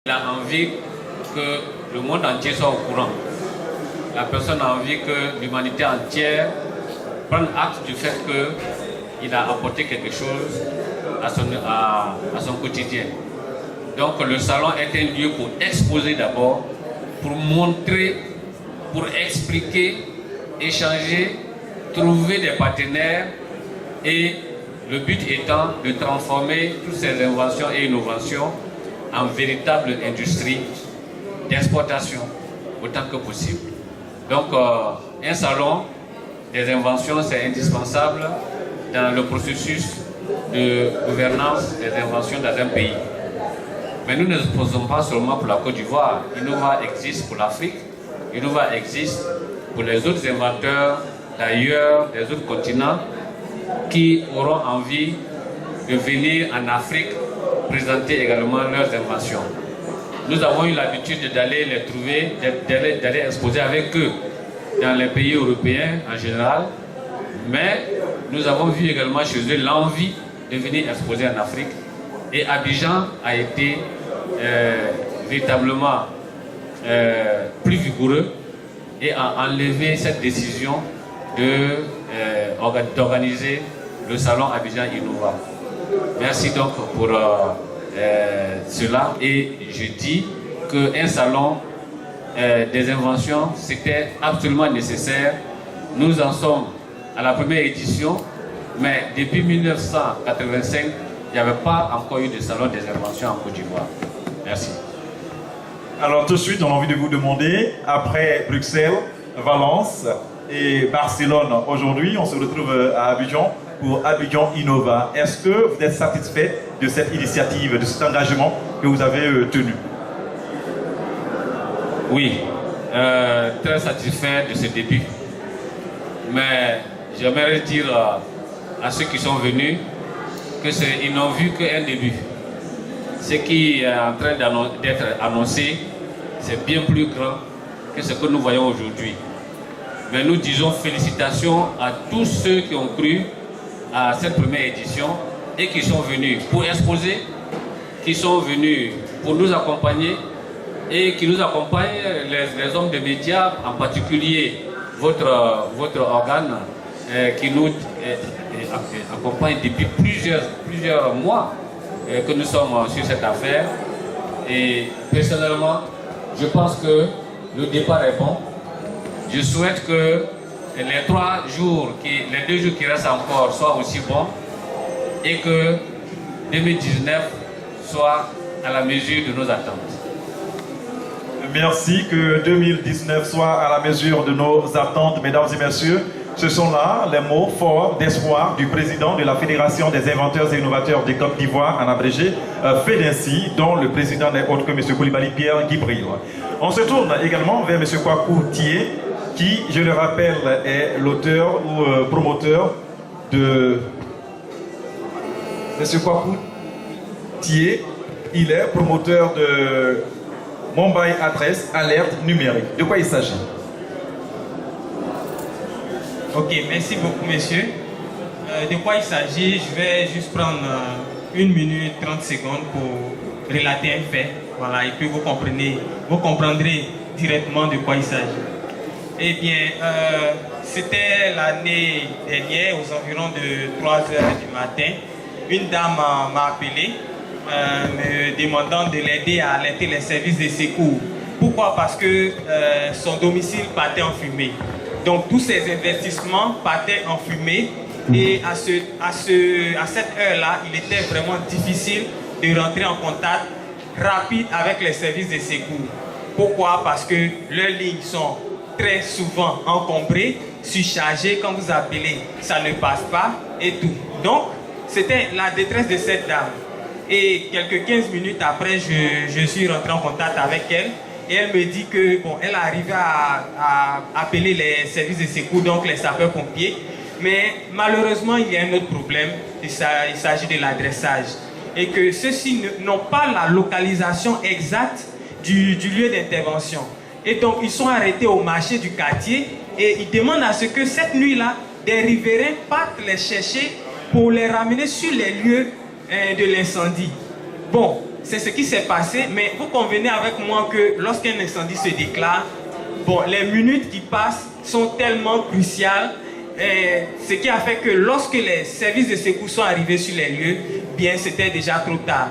Il a envie que le monde entier soit au courant. La personne a envie que l'humanité entière prenne acte du fait qu'il a apporté quelque chose à son quotidien. Donc le salon est un lieu pour exposer d'abord, pour montrer, pour expliquer, échanger, trouver des partenaires et le but étant de transformer toutes ces inventions et innovations en véritable industrie d'exportation autant que possible. Donc un salon des inventions, c'est indispensable dans le processus de gouvernance des inventions dans un pays. Mais nous ne nous posons pas seulement pour la Côte d'Ivoire. Innova existe pour l'Afrique, Innova existe pour les autres inventeurs d'ailleurs, des autres continents qui auront envie de venir en Afrique présenter également leurs inventions. Nous avons eu l'habitude d'aller les trouver, d'aller exposer avec eux dans les pays européens en général, mais nous avons vu également chez eux l'envie de venir exposer en Afrique. Et Abidjan a été véritablement plus vigoureux et a enlevé cette décision d'organiser le salon Abidjan Innova. Merci donc pour cela, et je dis qu'un salon des inventions, c'était absolument nécessaire. Nous en sommes à la première édition, mais depuis 1985, il n'y avait pas encore eu de salon des inventions en Côte d'Ivoire. Merci. Alors tout de suite, on a envie de vous demander, après Bruxelles, Valence et Barcelone, aujourd'hui, on se retrouve à Abidjan pour Abidjan Innova. Est-ce que vous êtes satisfait de cette initiative, de cet engagement que vous avez tenu? Oui, très satisfait de ce début. Mais j'aimerais dire à ceux qui sont venus qu'ils n'ont vu qu'un début. Ce qui est en train d'être annoncé, c'est bien plus grand que ce que nous voyons aujourd'hui. Mais nous disons félicitations à tous ceux qui ont cru à cette première édition et qui sont venus pour exposer, qui sont venus pour nous accompagner et qui nous accompagnent, les hommes de médias, en particulier votre organe qui nous accompagne depuis plusieurs mois que nous sommes sur cette affaire. Et personnellement, je pense que le départ est bon. Je souhaite que les 2 jours qui restent encore soient aussi bons et que 2019 soit à la mesure de nos attentes. Merci, que 2019 soit à la mesure de nos attentes, mesdames et messieurs. Ce sont là les mots forts d'espoir du président de la Fédération des inventeurs et innovateurs de Côte d'Ivoire, en abrégé, FEDINCI, dont le président n'est autre que M. Koulibaly Pierre Guibril. On se tourne également vers M. Kwaku Thié, qui, je le rappelle, est l'auteur ou promoteur de... M. Kwaku Thié, il est promoteur de Mumbai Adresse Alerte Numérique. De quoi il s'agit? Ok, merci beaucoup, messieurs. De quoi il s'agit? Je vais juste prendre 1 minute 30 secondes pour relater un fait. Voilà, et puis vous comprendrez directement de quoi il s'agit. Eh bien, c'était l'année dernière, aux environs de 3 heures du matin. Une dame m'a appelé, me demandant de l'aider à alerter les services de secours. Pourquoi? Parce que son domicile partait en fumée. Donc tous ces investissements partaient en fumée, et à cette heure-là, il était vraiment difficile de rentrer en contact rapide avec les services de secours. Pourquoi? Parce que leurs lignes sont très souvent encombrées, surchargées. Quand vous appelez, ça ne passe pas et tout. Donc c'était la détresse de cette dame. Et quelques 15 minutes après, je suis rentré en contact avec elle. Et elle me dit que bon, elle arrivait à appeler les services de secours, donc les sapeurs-pompiers. Mais malheureusement, il y a un autre problème. Il s'agit de l'adressage. Et que ceux-ci n'ont pas la localisation exacte du lieu d'intervention. Et donc, ils sont arrêtés au marché du quartier et ils demandent à ce que cette nuit-là, des riverains partent les chercher pour les ramener sur les lieux de l'incendie. Bon, c'est ce qui s'est passé, mais vous convenez avec moi que lorsqu'un incendie se déclare, bon, les minutes qui passent sont tellement cruciales, ce qui a fait que lorsque les services de secours sont arrivés sur les lieux, bien c'était déjà trop tard.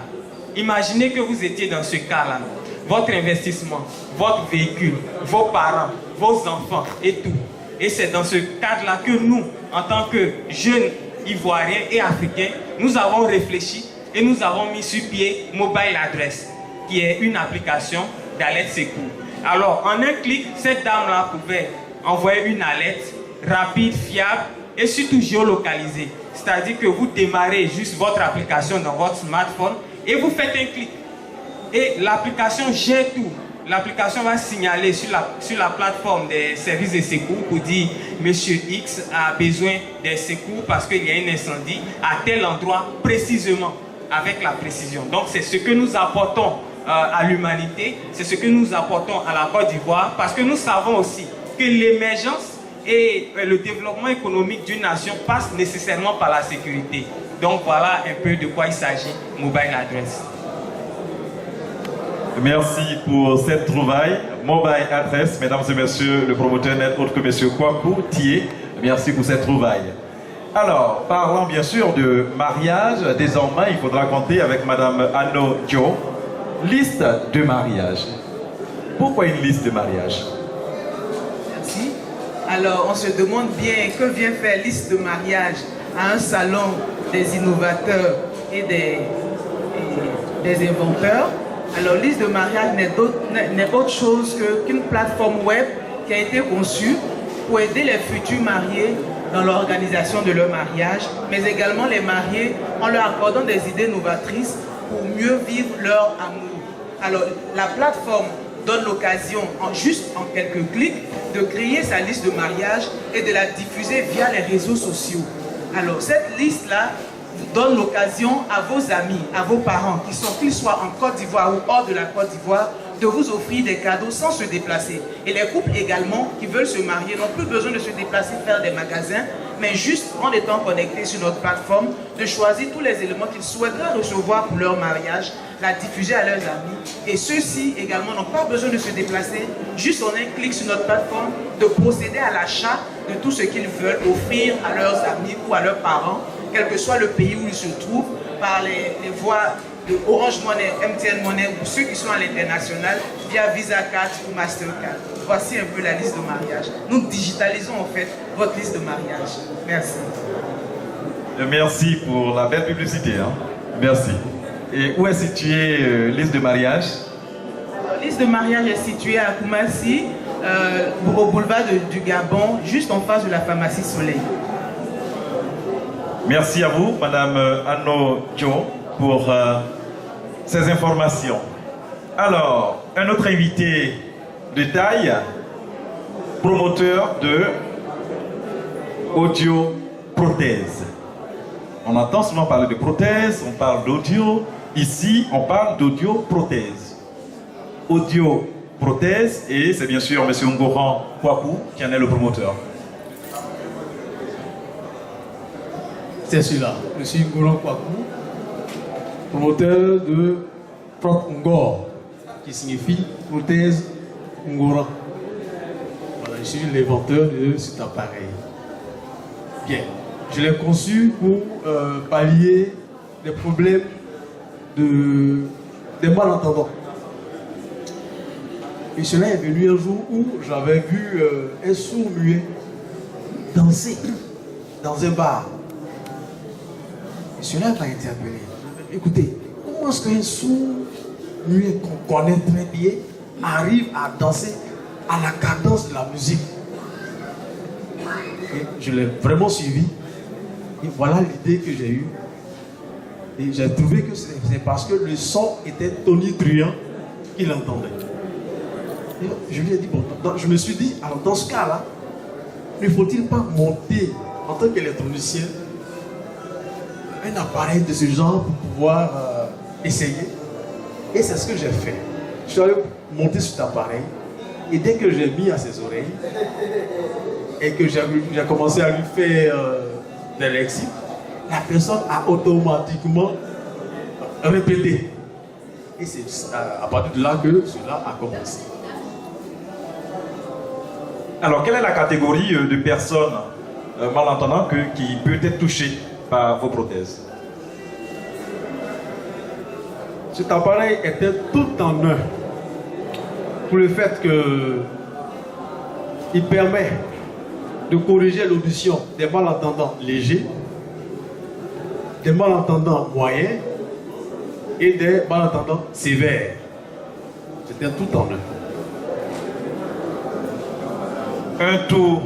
Imaginez que vous étiez dans ce cas-là, votre investissement, votre véhicule, vos parents, vos enfants et tout. Et c'est dans ce cadre-là que nous, en tant que jeunes Ivoiriens et Africains, nous avons réfléchi et nous avons mis sur pied Mobile Address, qui est une application d'alerte secours. Alors, en un clic, cette dame-là pouvait envoyer une alerte rapide, fiable et surtout géolocalisée. C'est-à-dire que vous démarrez juste votre application dans votre smartphone et vous faites un clic. Et l'application gère tout. L'application va signaler sur la plateforme des services de secours pour dire « Monsieur X a besoin des secours parce qu'il y a un incendie à tel endroit précisément, avec la précision. » Donc c'est ce que nous apportons à l'humanité, c'est ce que nous apportons à la Côte d'Ivoire parce que nous savons aussi que l'émergence et le développement économique d'une nation passe nécessairement par la sécurité. Donc voilà un peu de quoi il s'agit, Mobile Address. Merci pour cette trouvaille. Mobile Address, mesdames et messieurs, le promoteur n'est autre que monsieur Kwaku Thié. Merci pour cette trouvaille. Alors, parlant bien sûr de mariage, désormais il faudra compter avec madame Anno Dio. Liste de mariage. Pourquoi une liste de mariage? Merci. Alors, on se demande bien que vient faire liste de mariage à un salon des innovateurs et des inventeurs. Alors, liste de mariage n'est autre chose qu'une plateforme web qui a été conçue pour aider les futurs mariés dans l'organisation de leur mariage, mais également les mariés en leur accordant des idées novatrices pour mieux vivre leur amour. Alors, la plateforme donne l'occasion, juste en quelques clics, de créer sa liste de mariage et de la diffuser via les réseaux sociaux. Alors, cette liste-là donne l'occasion à vos amis, à vos parents, qu'ils soient en Côte d'Ivoire ou hors de la Côte d'Ivoire, de vous offrir des cadeaux sans se déplacer. Et les couples également qui veulent se marier n'ont plus besoin de se déplacer faire des magasins, mais juste en étant connectés sur notre plateforme, de choisir tous les éléments qu'ils souhaiteraient recevoir pour leur mariage, la diffuser à leurs amis. Et ceux-ci également n'ont pas besoin de se déplacer, juste en un clic sur notre plateforme, de procéder à l'achat de tout ce qu'ils veulent offrir à leurs amis ou à leurs parents, quel que soit le pays où ils se trouvent, par les voies de Orange Money, MTN Money ou ceux qui sont à l'international via Visa Card ou Mastercard. Voici un peu la liste de mariage. Nous digitalisons en fait votre liste de mariage. Merci. Merci pour la belle publicité. Hein? Merci. Et où est située liste de mariage? Alors, liste de mariage est située à Koumassi, au boulevard du Gabon, juste en face de la pharmacie Soleil. Merci à vous, madame Anno Dio, pour ces informations. Alors, un autre invité de taille, promoteur de audio-prothèse. On entend souvent parler de prothèse, on parle d'audio. Ici, on parle d'audio-prothèse. Audio-prothèse, et c'est bien sûr M. Ngoran Kwaku qui en est le promoteur. C'est celui-là, je suis Ngoran Kwaku, promoteur de Prot Ngor, qui signifie prothèse Ngoran. Voilà, je suis l'inventeur de cet appareil. Bien, je l'ai conçu pour pallier des problèmes des malentendants. Et cela est venu un jour où j'avais vu un sourd-muet danser dans un bar. Et cela m'a interpellé. Écoutez, comment est-ce qu'un sourd-muet qu'on connaît très bien arrive à danser à la cadence de la musique? Et je l'ai vraiment suivi. Et voilà l'idée que j'ai eue. Et j'ai trouvé que c'est parce que le son était tonitruant qu'il entendait. Et je lui ai dit, bon, je me suis dit, alors dans ce cas-là, ne faut-il pas monter en tant qu'électronicien un appareil de ce genre pour pouvoir essayer? Et c'est ce que j'ai fait. Je suis allé monter cet appareil et dès que j'ai mis à ses oreilles et que j'ai commencé à lui faire des lexiques, la personne a automatiquement répété. Et c'est à partir de là que cela a commencé. Alors, quelle est la catégorie de personnes malentendantes qui peut être touchée par vos prothèses? Cet appareil était tout en un. Pour le fait qu'il permet de corriger l'audition des malentendants légers, des malentendants moyens et des malentendants sévères. C'était tout en un. Un tout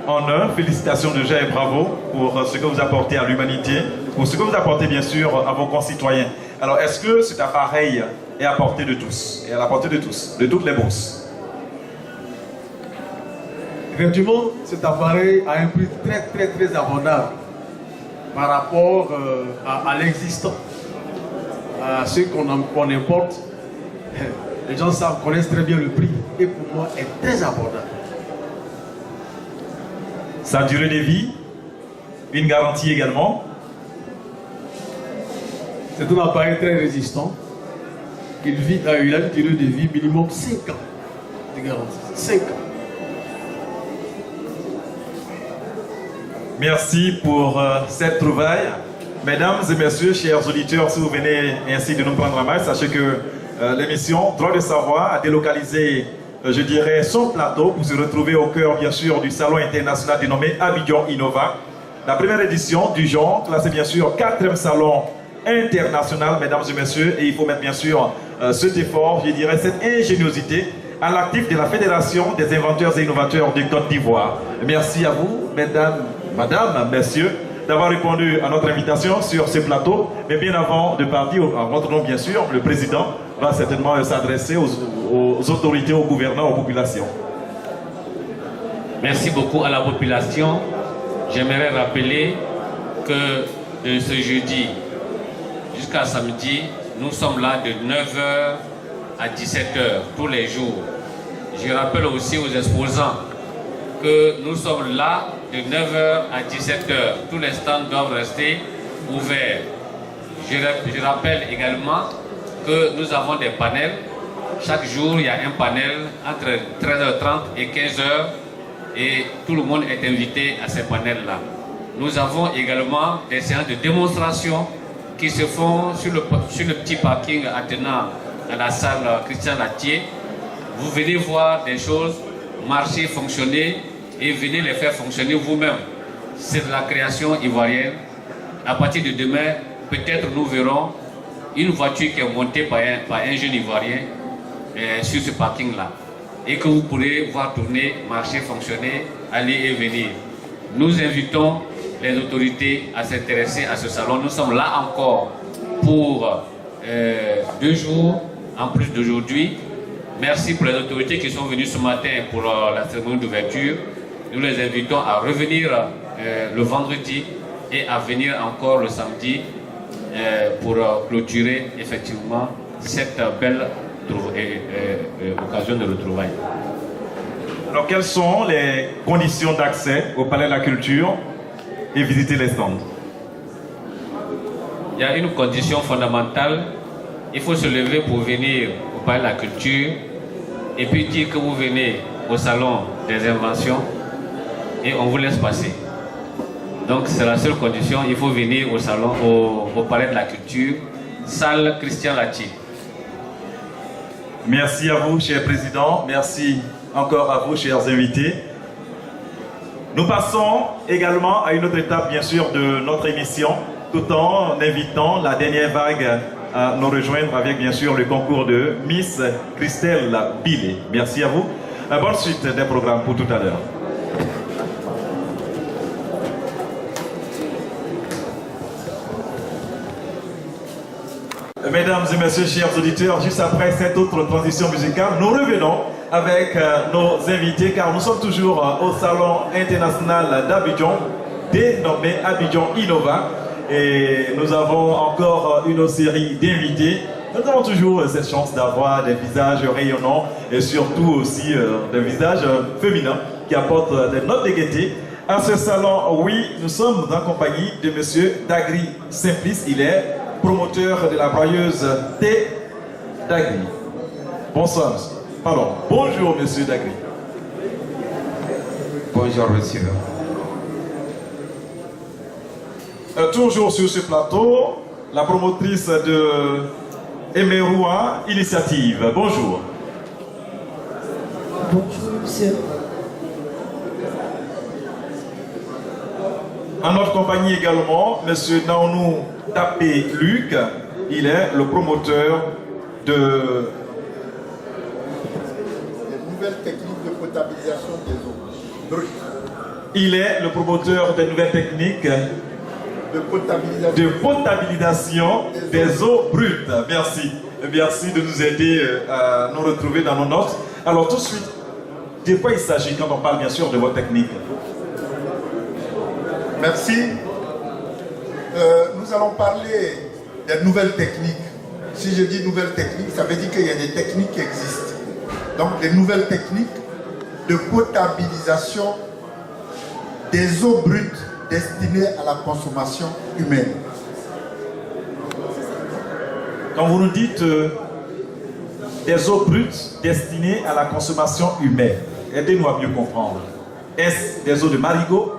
en un. Félicitations déjà et bravo pour ce que vous apportez à l'humanité, pour ce que vous apportez bien sûr à vos concitoyens. Alors, est-ce que cet appareil est à portée de tous, et à la portée de tous, de toutes les bourses? Effectivement, cet appareil a un prix très abordable par rapport à l'existant, à ce qu'on importe. Les gens connaissent très bien le prix et pour moi est très abordable. Sa durée de vie, une garantie également. C'est un appareil très résistant. Il a une durée de vie minimum 5 ans de garantie. 5 ans. Merci pour cette trouvaille. Mesdames et messieurs, chers auditeurs, si vous venez ainsi de nous prendre la main, sachez que l'émission Droit de savoir a délocalisé, je dirais, son plateau pour se retrouver au cœur, bien sûr, du salon international dénommé Abidjan Innova. La première édition du genre, classé bien sûr 4e salon international, mesdames et messieurs, et il faut mettre bien sûr cet effort, je dirais, cette ingéniosité à l'actif de la Fédération des inventeurs et innovateurs de Côte d'Ivoire. Merci à vous, mesdames, madame, messieurs, d'avoir répondu à notre invitation sur ce plateau. Mais bien avant de partir, en votre nom bien sûr, le président va certainement s'adresser aux autorités, aux gouvernants, aux populations. Merci beaucoup à la population. J'aimerais rappeler que de ce jeudi jusqu'à samedi, nous sommes là de 9h à 17h tous les jours. Je rappelle aussi aux exposants que nous sommes là de 9h à 17h. Tous les stands doivent rester ouverts. Je rappelle également que nous avons des panels. Chaque jour, il y a un panel entre 13h30 et 15h et tout le monde est invité à ces panels-là. Nous avons également des séances de démonstration qui se font sur le petit parking attenant à la salle Christian Latier. Vous venez voir des choses marcher, fonctionner et venez les faire fonctionner vous-même. C'est de la création ivoirienne. À partir de demain, peut-être nous verrons une voiture qui est montée par un jeune ivoirien sur ce parking-là et que vous pourrez voir tourner, marcher, fonctionner, aller et venir. Nous invitons les autorités à s'intéresser à ce salon. Nous sommes là encore pour 2 jours en plus d'aujourd'hui. Merci pour les autorités qui sont venues ce matin pour la cérémonie d'ouverture. Nous les invitons à revenir le vendredi et à venir encore le samedi pour clôturer effectivement cette belle occasion de retrouvailles. Alors, quelles sont les conditions d'accès au Palais de la Culture et visiter les stands? Il y a une condition fondamentale. Il faut se lever pour venir au Palais de la Culture et puis dire que vous venez au Salon des Inventions et on vous laisse passer. Donc c'est la seule condition, il faut venir au salon, au Palais de la Culture, salle Christian Latier. Merci à vous, cher président. Merci encore à vous, chers invités. Nous passons également à une autre étape, bien sûr, de notre émission, tout en invitant la dernière vague à nous rejoindre avec, bien sûr, le concours de Miss Christelle Billet. Merci à vous. Bonne suite des programmes pour tout à l'heure. Mesdames et messieurs, chers auditeurs, juste après cette autre transition musicale, nous revenons avec nos invités car nous sommes toujours au Salon international d'Abidjan, dénommé Abidjan Innova. Et nous avons encore une série d'invités. Nous avons toujours cette chance d'avoir des visages rayonnants et surtout aussi des visages féminins qui apportent des notes de gaieté. À ce salon, oui, nous sommes en compagnie de M. Dagri Simplice. Il est promoteur de la broyeuse thé Dagri. Bonsoir, monsieur. Pardon. Bonjour, monsieur Dagri. Bonjour, monsieur. Toujours sur ce plateau, la promotrice de Emeroua Initiative. Bonjour. Bonjour, monsieur. En notre compagnie également, monsieur Naonou Tapé Luc. Il est le promoteur de nouvelles techniques de potabilisation des eaux brutes. Il est le promoteur des nouvelles techniques de potabilisation des eaux brutes. Merci. Merci de nous aider à nous retrouver dans nos notes. Alors tout de suite, de quoi il s'agit quand on parle bien sûr de vos techniques? Merci. Nous allons parler des nouvelles techniques. Si je dis nouvelles techniques, ça veut dire qu'il y a des techniques qui existent. Donc des nouvelles techniques de potabilisation des eaux brutes destinées à la consommation humaine. Quand vous nous dites des eaux brutes destinées à la consommation humaine, aidez-nous à mieux comprendre. Est-ce des eaux de marigot?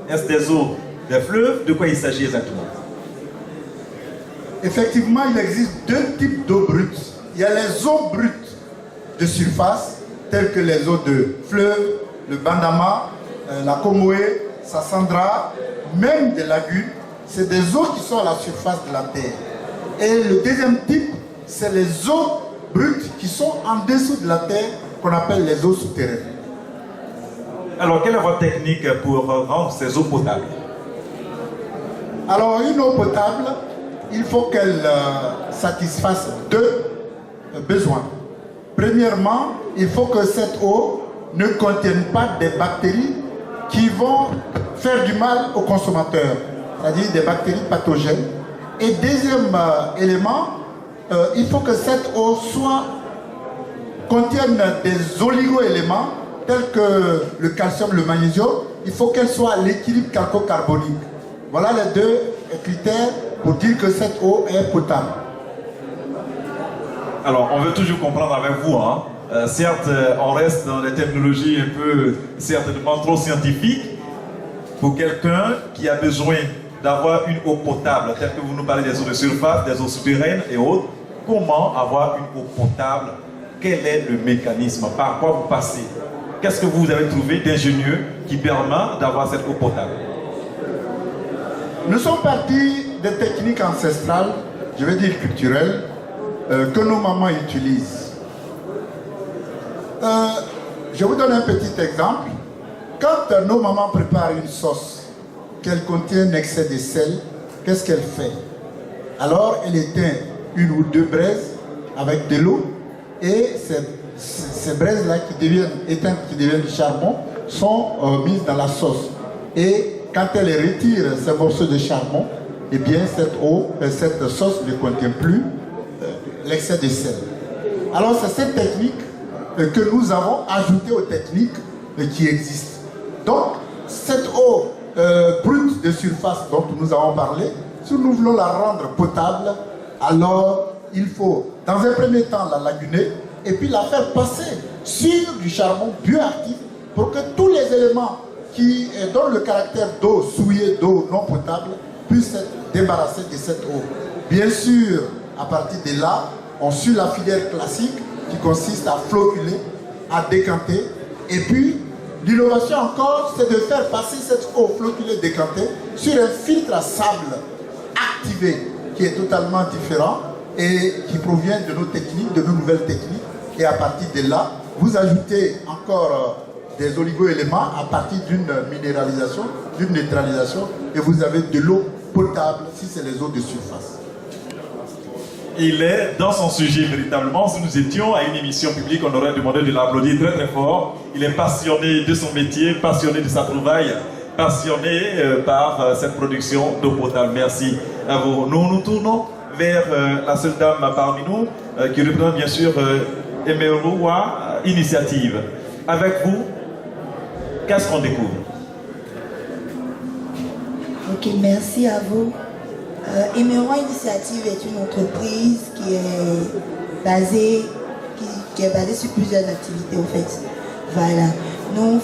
Est-ce des eaux des fleuves? De quoi il s'agit exactement? Effectivement, il existe deux types d'eau brutes. Il y a les eaux brutes de surface, telles que les eaux de fleuve, le Bandama, la Comoé, Sassandra, même des lagunes. C'est des eaux qui sont à la surface de la terre. Et le deuxième type, c'est les eaux brutes qui sont en dessous de la terre, qu'on appelle les eaux souterraines. Alors, quelle est votre technique pour rendre ces eaux potables? Alors, une eau potable, il faut qu'elle satisfasse deux besoins. Premièrement, il faut que cette eau ne contienne pas des bactéries qui vont faire du mal au consommateur, c'est-à-dire des bactéries pathogènes. Et deuxième élément, il faut que cette eau contienne des oligo-éléments tels que le calcium, le magnésium. Il faut qu'elle soit à l'équilibre calco-carbonique. Voilà les deux critères pour dire que cette eau est potable. Alors, on veut toujours comprendre avec vous, hein. Certes, on reste dans des terminologies un peu, certainement trop scientifiques. Pour quelqu'un qui a besoin d'avoir une eau potable, tel que vous nous parlez des eaux de surface, des eaux souterraines et autres, comment avoir une eau potable? Quel est le mécanisme? Par quoi vous passez? Qu'est-ce que vous avez trouvé d'ingénieux qui permet d'avoir cette eau potable? Nous sommes partis des techniques ancestrales, je vais dire culturelles, que nos mamans utilisent. Je vous donne un petit exemple. Quand nos mamans préparent une sauce, qu'elle contient un excès de sel, qu'est-ce qu'elle fait? Alors, elle éteint une ou deux braises avec de l'eau, et ces braises-là qui deviennent éteintes, qui deviennent du charbon, sont mises dans la sauce. Et quand elle retire ces morceaux de charbon, eh bien cette sauce ne contient plus l'excès de sel. Alors c'est cette technique que nous avons ajoutée aux techniques qui existent. Donc cette eau brute de surface dont nous avons parlé, si nous voulons la rendre potable, alors il faut dans un premier temps la laguner et puis la faire passer sur du charbon bioactif pour que tous les éléments qui donnent le caractère d'eau souillée, d'eau non potable, puissent être débarrassés de cette eau. Bien sûr, à partir de là, on suit la filière classique qui consiste à floculer, à décanter. Et puis, l'innovation encore, c'est de faire passer cette eau floculée, décantée, sur un filtre à sable activé, qui est totalement différent et qui provient de nos techniques, de nos nouvelles techniques. Et à partir de là, vous ajoutez encore des oligo-éléments à partir d'une minéralisation, d'une neutralisation, et vous avez de l'eau potable si c'est les eaux de surface. Il est dans son sujet véritablement. Si nous étions à une émission publique, on aurait demandé de l'applaudir très très fort. Il est passionné de son métier, passionné de sa trouvaille, passionné par cette production d'eau potable. Merci à vous. Nous nous tournons vers la seule dame parmi nous qui représente bien sûr Emeroua Initiative. Avec vous, qu'est-ce qu'on découvre? Ok, merci à vous. Emeroua Initiative est une entreprise qui est qui est basé sur plusieurs activités en fait. Voilà. Nous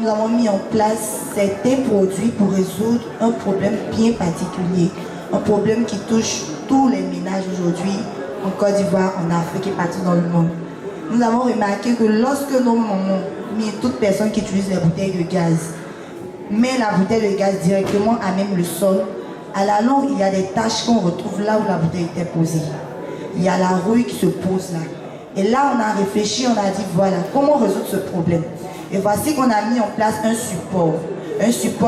avons mis en place certains produits pour résoudre un problème bien particulier. Un problème qui touche tous les ménages aujourd'hui en Côte d'Ivoire, en Afrique et partout dans le monde. Nous avons remarqué que lorsque nos mamans, mais toute personne qui utilise les bouteilles de gaz, met la bouteille de gaz directement à même le sol, à la longue, il y a des taches qu'on retrouve là où la bouteille était posée. Il y a la rouille qui se pose là. Et là, on a réfléchi, on a dit, voilà, comment résoudre ce problème? Et voici qu'on a mis en place un support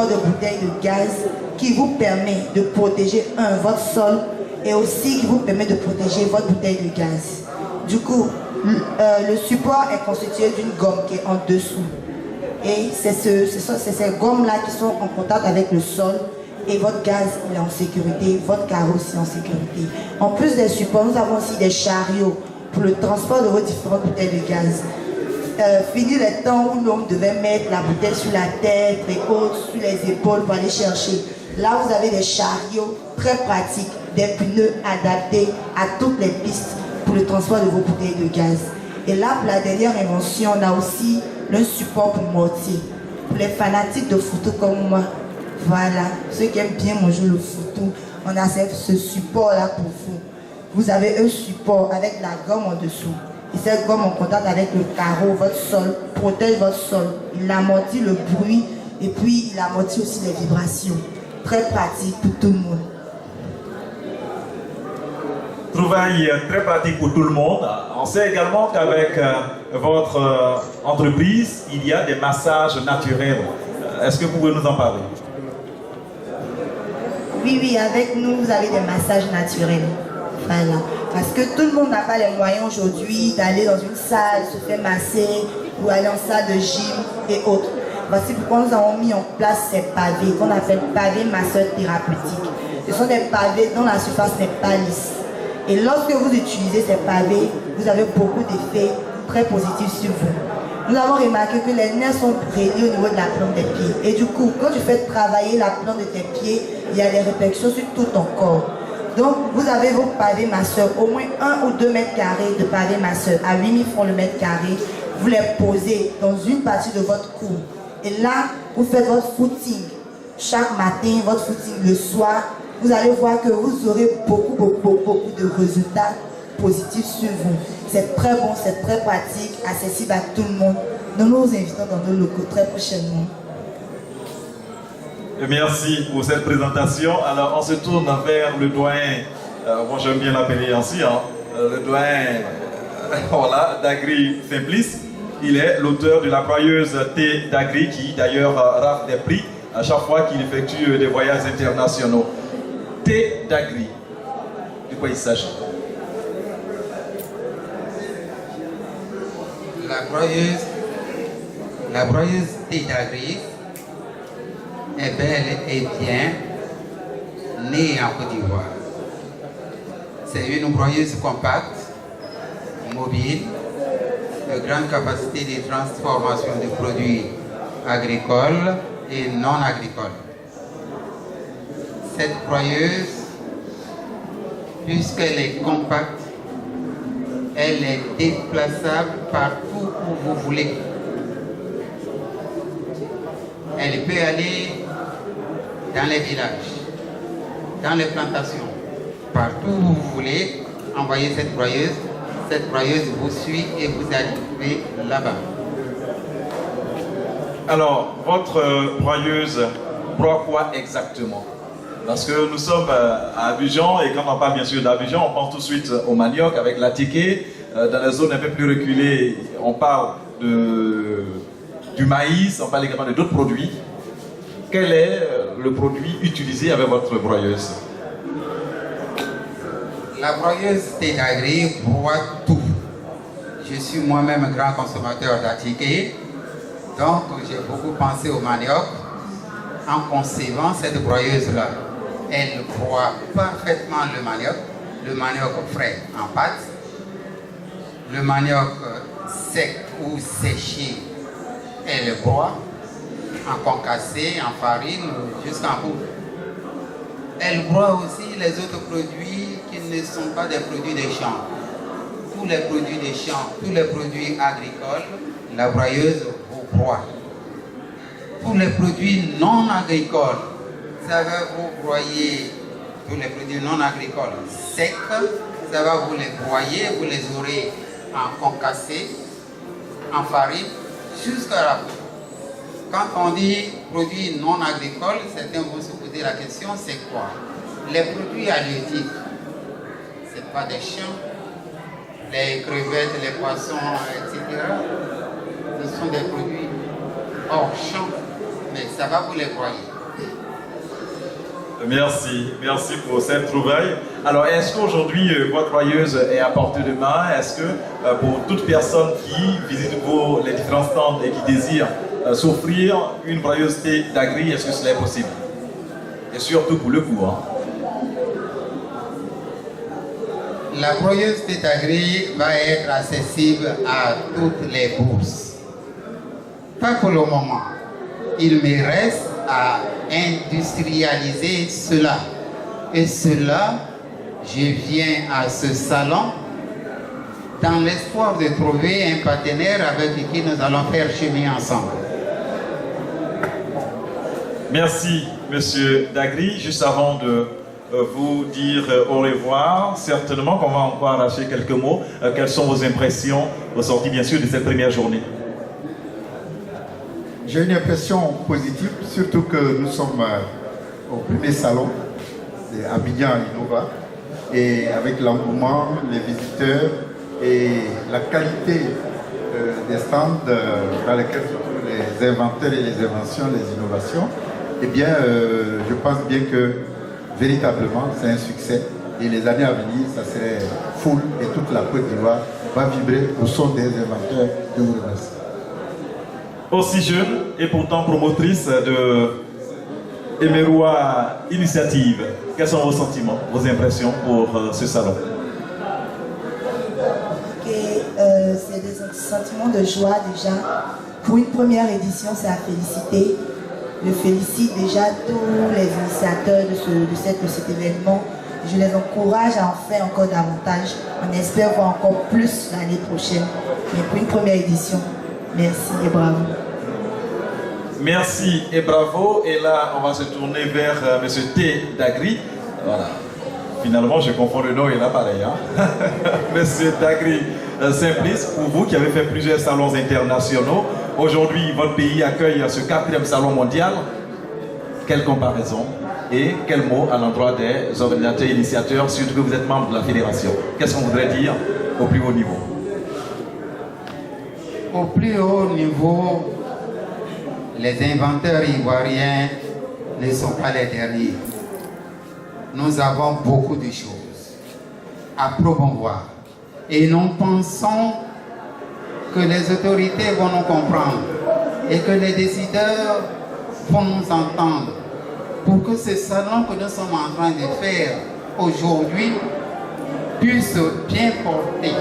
de bouteille de gaz qui vous permet de protéger, votre sol, et aussi qui vous permet de protéger votre bouteille de gaz. Du coup, le support est constitué d'une gomme qui est en dessous. Et c'est ces gommes-là qui sont en contact avec le sol, et votre gaz il est en sécurité, votre carreau aussi en sécurité. En plus des supports, nous avons aussi des chariots pour le transport de vos différentes bouteilles de gaz. Fini le temps où l'homme devait mettre la bouteille sur la tête et autres, sur les épaules pour aller chercher. Là, vous avez des chariots très pratiques, des pneus adaptés à toutes les pistes pour le transport de vos bouteilles de gaz. Et là, pour la dernière invention, on a aussi le support pour mortier. Pour les fanatiques de photo comme moi, voilà, ceux qui aiment bien manger le photo, on a ce support-là pour vous. Vous avez un support avec la gomme en dessous. Et cette gomme en contact avec le carreau, votre sol, protège votre sol. Il amortit le bruit et puis il amortit aussi les vibrations. Très pratique pour tout le monde. Trouvaille très pratique pour tout le monde. On sait également qu'avec votre entreprise, il y a des massages naturels. Est-ce que vous pouvez nous en parler? Oui, avec nous, vous avez des massages naturels. Voilà. Parce que tout le monde n'a pas les moyens aujourd'hui d'aller dans une salle, se faire masser ou aller en salle de gym et autres. Voici pourquoi nous avons mis en place ces pavés qu'on appelle pavés masseurs thérapeutiques. Ce sont des pavés dont la surface n'est pas lisse. Et lorsque vous utilisez ces pavés, vous avez beaucoup d'effets très positifs sur vous. Nous avons remarqué que les nerfs sont reliés au niveau de la plante des pieds. Et du coup, quand tu fais travailler la plante de tes pieds, il y a des répercussions sur tout ton corps. Donc, vous avez vos pavés masseurs, au moins 1 ou 2 mètres carrés de pavés masseurs, à 8 000 francs le mètre carré. Vous les posez dans une partie de votre cou. Et là, vous faites votre footing. Chaque matin, votre footing le soir, vous allez voir que vous aurez beaucoup de résultats positifs sur vous. C'est très bon, c'est très pratique, accessible à tout le monde. Nous nous invitons dans nos locaux très prochainement. Merci pour cette présentation. Alors, on se tourne vers le doyen, moi j'aime bien l'appeler ainsi, le doyen voilà, d'Agri Simplice. Il est l'auteur de la broyeuse thé d'Agri qui d'ailleurs rafle des prix à chaque fois qu'il effectue des voyages internationaux. Thé d'Agri, de quoi il s'agit? La broyeuse thé d'Agri est belle et bien née en Côte d'Ivoire. C'est une broyeuse compacte, mobile, de grande capacité de transformation de produits agricoles et non agricoles. Cette broyeuse, puisqu'elle est compacte, elle est déplaçable partout où vous voulez. Elle peut aller dans les villages, dans les plantations, partout où vous voulez, envoyer cette broyeuse. Cette broyeuse vous suit et vous arrivez là-bas. Alors, votre broyeuse broie quoi exactement? Parce que nous sommes à Abidjan et quand on parle bien sûr d'Abidjan, on pense tout de suite au manioc avec la tiquée. Dans les zones un peu plus reculées, on parle du maïs, on parle également d'autres produits. Quel est le produit utilisé avec votre broyeuse? La broyeuse thé d'Agri broie tout. Je suis moi-même un grand consommateur d'atiqué, donc j'ai beaucoup pensé au manioc en concevant cette broyeuse-là. Elle broie parfaitement le manioc frais en pâte, le manioc sec ou séché, elle broie en concassé, en farine, jusqu'en poudre. Elle broie aussi les autres produits qui ne sont pas des produits des champs. tous les produits des champs, tous les produits agricoles, la broyeuse vous broie. Pour les produits non agricoles, ça va vous broyer tous les produits non agricoles secs, ça va vous les broyer, vous les aurez en concassé, en farine, jusqu'à la peau. Quand on dit produits non agricoles, certains vont se poser la question, c'est quoi? Les produits halieutiques, ce n'est pas des champs, les crevettes, les poissons, etc. Ce sont des produits hors champ, mais ça va vous les broyer. Merci pour cette trouvaille. Alors, est-ce qu'aujourd'hui, votre broyeuse est à portée de main? Est-ce que pour toute personne qui visite les différents stands et qui désire s'offrir une broyeuse thé d'Agri, est-ce que cela est possible? Et surtout pour le coût. La broyeuse thé d'Agri va être accessible à toutes les bourses. Pas pour le moment. Il me reste à industrialiser cela. Et cela, je viens à ce salon dans l'espoir de trouver un partenaire avec qui nous allons faire chemin ensemble. Merci, Monsieur Dagri. Juste avant de vous dire au revoir, certainement qu'on va encore arracher quelques mots. Quelles sont vos impressions ressorties, bien sûr, de cette première journée? J'ai une impression positive, surtout que nous sommes au premier salon de Abidjan Innova, et avec l'engouement, les visiteurs et la qualité des stands dans lesquels se trouvent les inventaires et les inventions, les innovations, eh bien, je pense bien que véritablement c'est un succès, et les années à venir, ça serait full et toute la Côte d'Ivoire va vibrer au son des inventeurs. Je vous remercie. Aussi jeune et pourtant promotrice de Emeroua Initiative, quels sont vos sentiments, vos impressions pour ce salon? C'est des sentiments de joie déjà. Pour une première édition, c'est à féliciter. Je félicite déjà tous les initiateurs de cet événement. Je les encourage à en faire encore davantage. On espère voir encore plus l'année prochaine. Mais pour une première édition, merci et bravo. Merci et bravo. Et là, on va se tourner vers M. T. Dagri. Voilà. Finalement, je confonds le nom et l'appareil. Hein? Monsieur Dagri Simplice, pour vous qui avez fait plusieurs salons internationaux, aujourd'hui, votre pays accueille ce 4e salon mondial. Quelle comparaison et quel mot à l'endroit des organisateurs et initiateurs, surtout que vous êtes membre de la fédération? Qu'est-ce qu'on voudrait dire au plus haut niveau? Au plus haut niveau, les inventeurs ivoiriens ne sont pas les derniers. Nous avons beaucoup de choses à promouvoir. Et nous pensons que les autorités vont nous comprendre et que les décideurs vont nous entendre pour que ce salon que nous sommes en train de faire aujourd'hui puisse bien porter.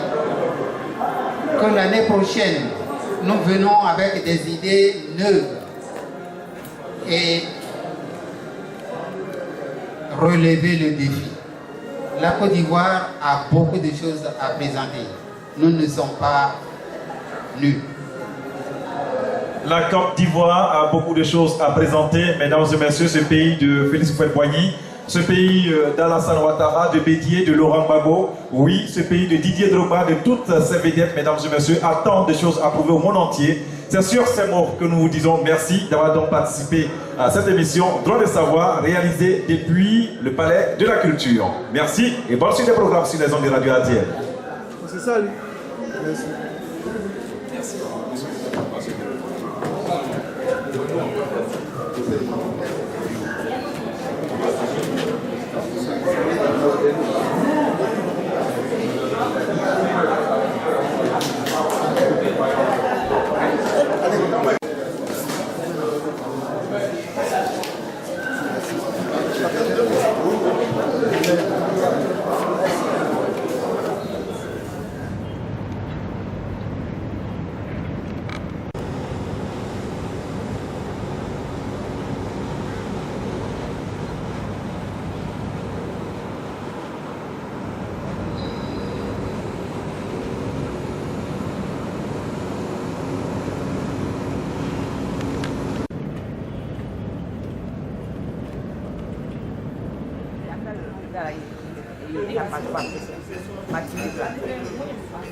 Que l'année prochaine, nous venons avec des idées neuves et relever le défi. La Côte d'Ivoire a beaucoup de choses à présenter. Nous ne sommes pas nuls. La Côte d'Ivoire a beaucoup de choses à présenter, mesdames et messieurs. Ce pays de Félix Houphouët-Boigny, ce pays d'Alassane Ouattara, de Bédié, de Laurent Gbagbo, oui, ce pays de Didier Drogba, de toutes ces vedettes, mesdames et messieurs, a tant de choses à prouver au monde entier. C'est sur ces mots que nous vous disons merci d'avoir donc participé à cette émission Droit de savoir, réalisée depuis le Palais de la Culture. Merci et bonne suite des programmes sur les ondes de Radio RTL. C'est ça, lui. Merci.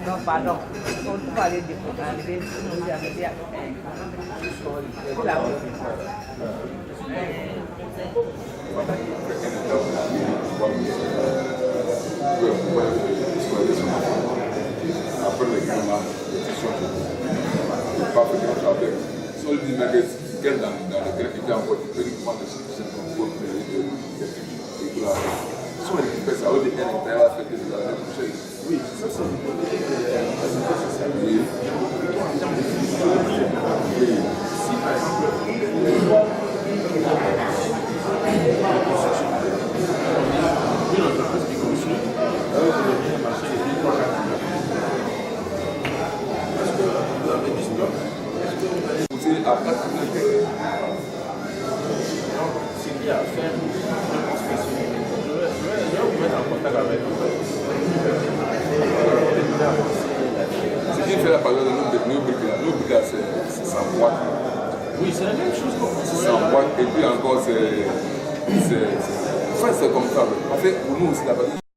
Non, pardon. On peut parler de enlever nous arriver à après les grands pas faire avec. Soit le dit quel dans lequel il y a encore du périmètre de ce qu'on peut faire. Soit il fait ça, on dit qu'elle est à la fête de la prochaine. Oui, ça c'est oui. Si par exemple, une entreprise qui construit, alors vous devez un marché de 3-4 millions. Est-ce que vous avez du stock? Est-ce que vous allez pousser à 4 millions? Donc, ce qu'il y a à faire, je pense que je vais vous mettre en contact avec vous. Ce qui fait la parole de nos briques, c'est 100 boîtes. Oui, c'est la même chose qu'on fait. 100 boîtes, et puis encore, c'est comme ça. En fait, pour nous, c'est la partie.